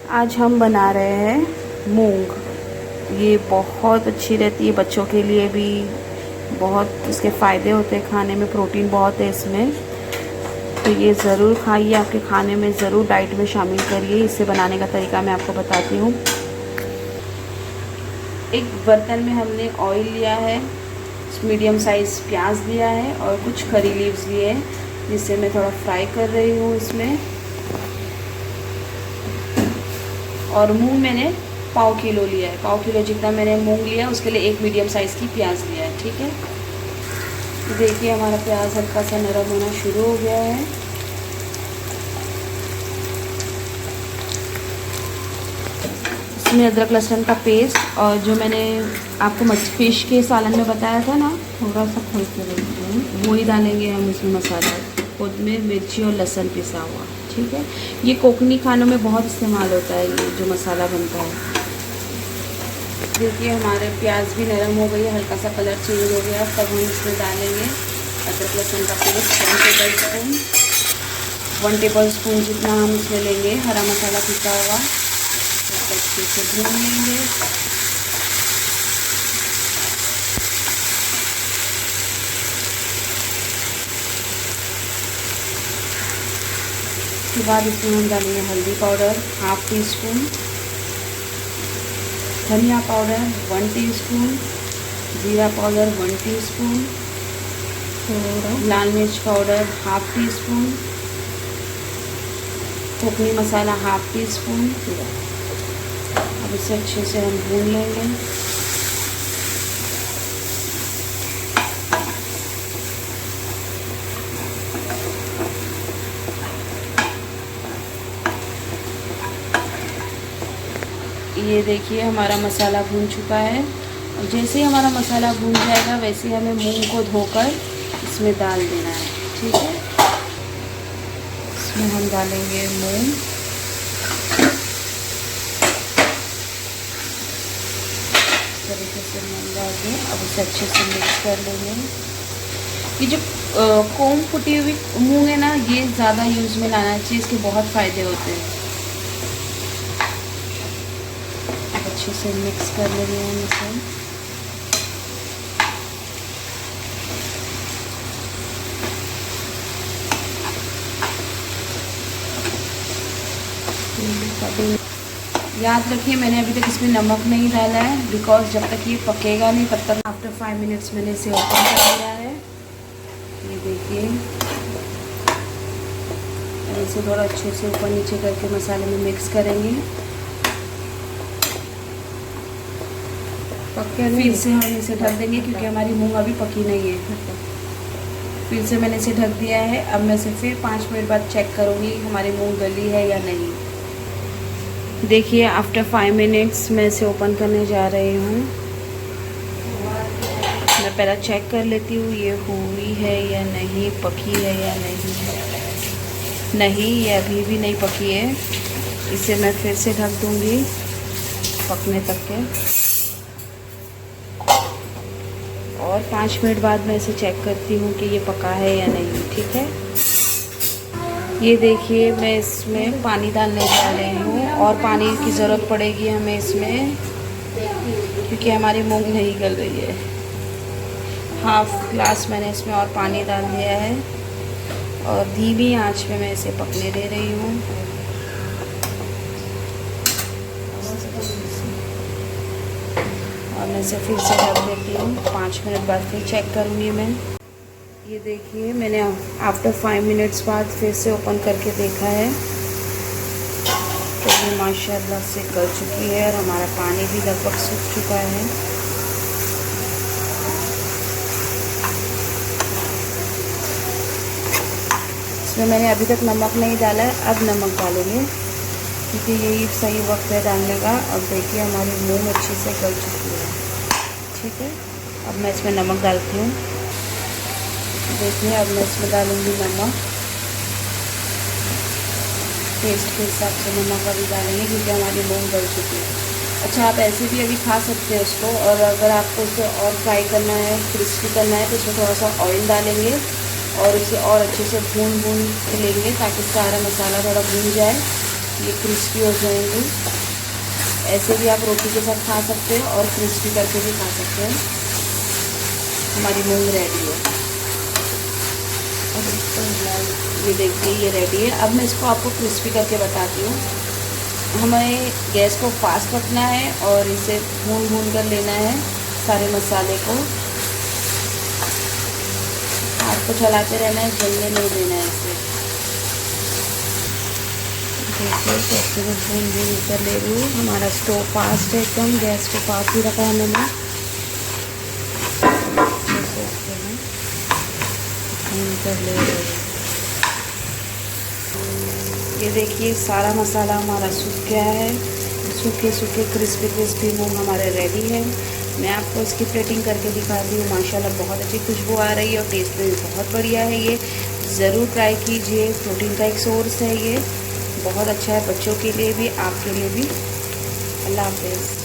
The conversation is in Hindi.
आज हम बना रहे हैं मूंग। ये बहुत अच्छी रहती है, बच्चों के लिए भी बहुत इसके फ़ायदे होते हैं, खाने में प्रोटीन बहुत है इसमें। तो ये ज़रूर खाइए, आपके खाने में ज़रूर डाइट में शामिल करिए। इसे बनाने का तरीका मैं आपको बताती हूँ। एक बर्तन में हमने ऑयल लिया है, मीडियम साइज़ प्याज लिया है और कुछ करी लीव्स लिए हैं, जिससे मैं थोड़ा फ्राई कर रही हूँ इसमें। और मूंग मैंने पाव किलो लिया है, पाव किलो जितना मैंने मूंग लिया, उसके लिए एक मीडियम साइज़ की प्याज लिया है। ठीक है, देखिए हमारा प्याज हल्का सा नरम होना शुरू हो गया है। इसमें अदरक लहसुन का पेस्ट और जो मैंने आपको फिश के सालन में बताया था ना, थोड़ा सा खोल के रखते हैं, वही डालेंगे हम इसमें मसाला, खुद में मिर्ची और लहसुन पिसा हुआ। ठीक है, ये कोकनी खानों में बहुत इस्तेमाल होता है, ये जो मसाला बनता है। देखिए हमारे प्याज भी नरम हो गई है, हल्का सा कलर चेंज हो गया। तब हम इसमें डालेंगे अदरक लहसुन का पेस्ट 1 टेबल स्पून जितना हम इसमें लेंगे हरा मसाला पिसा हुआ, अच्छे से भून लेंगे। उसके बाद इसमें हम डालेंगे हल्दी पाउडर 1/2 टीस्पून, धनिया पाउडर 1 टीस्पून, जीरा पाउडर 1 टीस्पून, लाल मिर्च पाउडर 1/2 टीस्पून, कोकनी मसाला 1/2 टीस्पून। अब इसे अच्छे से हम भून लेंगे। ये देखिए हमारा मसाला भून चुका है, और जैसे ही हमारा मसाला भून जाएगा वैसे ही हमें मूंग को धोकर इसमें डाल देना है। ठीक है, इसमें हम डालेंगे मूंग, इस तरीके से मूंग डाल दें। अब इसे अच्छे से मिक्स कर लेंगे। ये जो कोम फुटी हुई मूंग है ना, ये ज़्यादा यूज़ में लाना चाहिए, इसके बहुत फ़ायदे होते हैं। अच्छे से मिक्स कर लेंगे हम इसे। याद रखिए मैंने अभी तक इसमें नमक नहीं डाला है, बिकॉज जब तक ये पकेगा नहीं तब तक। आफ्टर 5 मिनट्स मैंने इसे ओपन कर दिया है। ये देखिए इसे थोड़ा अच्छे से ऊपर नीचे करके मसाले में मिक्स करेंगे। फिर से हम इसे ढक देंगे, क्योंकि हमारी मूंग अभी पकी नहीं है। फिर से मैंने इसे ढक दिया है। अब मैं इसे फिर 5 मिनट बाद चेक करूँगी हमारी मूंग गली है या नहीं। देखिए आफ्टर 5 मिनट्स मैं इसे ओपन करने जा रही हूँ। मैं पहला चेक कर लेती हूँ ये हुई है या नहीं, पकी है या नहीं। नहीं, ये अभी भी नहीं पकी है। इसे मैं फिर से ढक दूँगी पकने तक के, और 5 मिनट बाद मैं इसे चेक करती हूँ कि ये पका है या नहीं। ठीक है, ये देखिए मैं इसमें पानी डालने जा रही हूँ, और पानी की ज़रूरत पड़ेगी हमें इसमें, क्योंकि हमारी मूंग नहीं गल रही है। 1/2 ग्लास मैंने इसमें और पानी डाल दिया है, और धीमी आंच पे मैं इसे पकने दे रही हूँ। और मैं इसे फिर से ढक देती हूँ। 5 मिनट बाद फिर चेक करूँगी मैं। ये देखिए मैंने आफ्टर 5 मिनट्स बाद फिर से ओपन करके देखा है, तो ये माशाल्लाह से गल चुकी है, और हमारा पानी भी लगभग सूख चुका है। इसमें मैंने अभी तक नमक नहीं डाला है, अब नमक डालेंगे, क्योंकि यही सही वक्त है डालने का। अब देखिए हमारी मूंग अच्छे से गल चुकी है। ठीक है, अब मैं इसमें नमक डालती हूँ। देखिए अब मैं इसमें डालूँगी नमक, टेस्ट के हिसाब से नमक अभी डालेंगे, क्योंकि हमारी मूंग गल चुकी है। अच्छा, आप ऐसे भी अभी खा सकते हैं उसको, और अगर आपको इसे और फ्राई करना है, क्रिस्पी करना है, तो इसमें थोड़ा सा ऑयल डालेंगे और इसे और अच्छे से भून के लेंगे, ताकि सारा मसाला थोड़ा भून जाए। ये क्रिस्पी हो जाएंगे। ऐसे भी आप रोटी के साथ खा सकते हो और क्रिस्पी करके भी खा सकते हो। हमारी मूंग रेडी है। ये देखिए ये रेडी है। अब मैं इसको आपको क्रिस्पी करके बताती हूँ। हमें गैस को फास्ट रखना है और इसे भून कर लेना है सारे मसाले को। हाथ को चलाते रहना है, जलने नहीं देना है इसे। देखिए कैसे मैं भून कर ले रही हूँ। हमारा स्टोव फास्ट है एकदम, गैस को फास्ट ही रखा है मैंने। भून कर ले रही हूँ। ये देखिए सारा मसाला हमारा सूख गया है। सूखे सूखे क्रिस्पी मूंग हमारे रेडी है। मैं आपको इसकी प्लेटिंग करके दिखाती हूँ। माशाल्लाह बहुत अच्छी खुशबू आ रही है और टेस्ट में भी बहुत बढ़िया है। ये ज़रूर ट्राई कीजिए। प्रोटीन का एक सोर्स है, ये बहुत अच्छा है बच्चों के लिए भी, आपके लिए भी। अल्लाह हाफ़िज़।